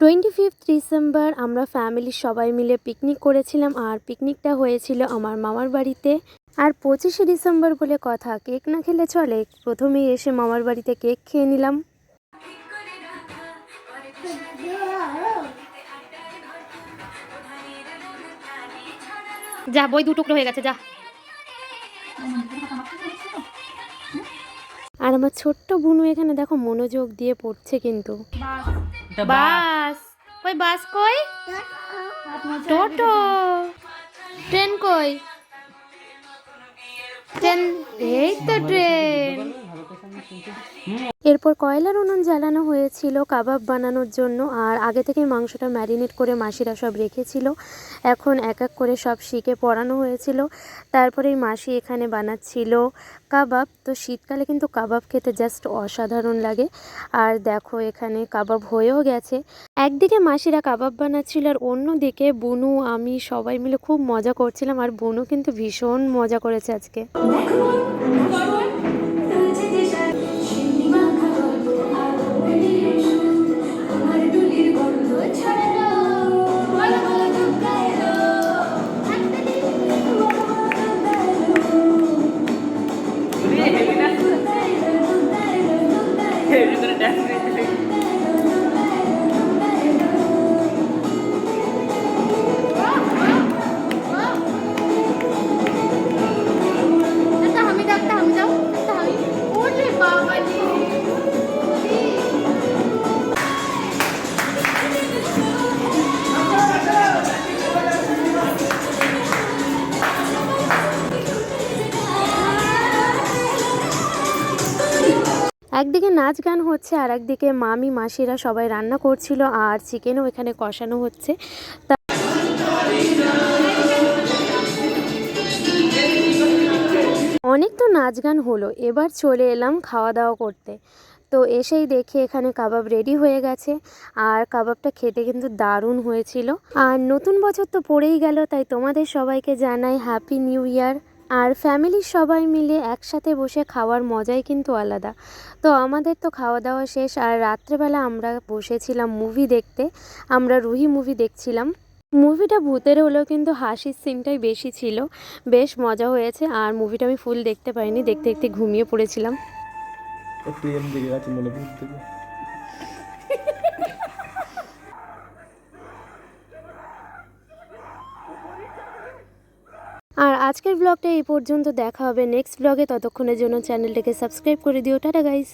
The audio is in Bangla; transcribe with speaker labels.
Speaker 1: 25 ডিসেম্বর আমরা ফ্যামিলির সবাই মিলে পিকনিক করেছিলাম, আর পিকনিকটা হয়েছিল আমার মামার বাড়িতে। আর 25শে ডিসেম্বর বলে কথা, কেক না খেলে চলে। প্রথমেই এসে মামার বাড়িতে কেক খেয়ে নিলাম। যা, বই 2 টুকরো হয়ে গেছে, যা। আর আমার ছোট্ট বুনু এখানে দেখো মনোযোগ দিয়ে পড়ছে কিন্তু। বাস কই, বাস কই, টোটো, ট্রেন কই, ট্রেন, এই তো ট্রেন। এরপর কয়লার উনুন জ্বালানো হয়েছিল কাবাব বানানোর জন্য, আর আগে থেকে মাংসটা ম্যারিনেট করে মাসিরা সব রেখেছিল। এখন এক এক করে সব শিখে পড়ানো হয়েছিল। তারপরেই মাসি এখানে বানাচ্ছিল কাবাব। তো শীতকালে কিন্তু কাবাব খেতে জাস্ট অসাধারণ লাগে। আর দেখো এখানে কাবাব হয়েও গেছে। একদিকে মাসিরা কাবাব বানাচ্ছিল, আর অন্যদিকে বুনু আমি সবাই মিলে খুব মজা করছিলাম। আর বুনু কিন্তু ভীষণ মজা করেছে আজকে। একদিকে নাচ গান হচ্ছে, আর একদিকে মামি মাসিরা সবাই রান্না করছিল, আর চিকেনও এখানে কষানো হচ্ছে। অনেক তো নাচ গান হলো, এবার চলে এলাম খাওয়া দাওয়া করতে। তো এসেই দেখি এখানে কাবাব রেডি হয়ে গেছে, আর কাবাবটা খেতে কিন্তু দারুণ হয়েছিল। আর নতুন বছর তো পড়েই গেল, তাই তোমাদের সবাইকে জানাই হ্যাপি নিউ ইয়ার। আর ফ্যামিলির সবাই মিলে একসাথে বসে খাওয়ার মজাই কিন্তু আলাদা। তো আমাদের তো খাওয়া দাওয়া শেষ, আর রাত্রেবেলা আমরা বসেছিলাম মুভি দেখতে। আমরা রুহি মুভি দেখছিলাম। মুভিটা ভূতের হলেও কিন্তু হাসির সিনটাই বেশি ছিল, বেশ মজা হয়েছে। আর মুভিটা আমি ফুল দেখতে পাইনি, দেখতে দেখতে ঘুমিয়ে পড়েছিলাম। আর আজকের ব্লগটা এই পর্যন্ত, দেখা হবে নেক্সট ব্লগে। ততক্ষণের জন্য চ্যানেলটাকে সাবস্ক্রাইব করে দিও। Tata guys.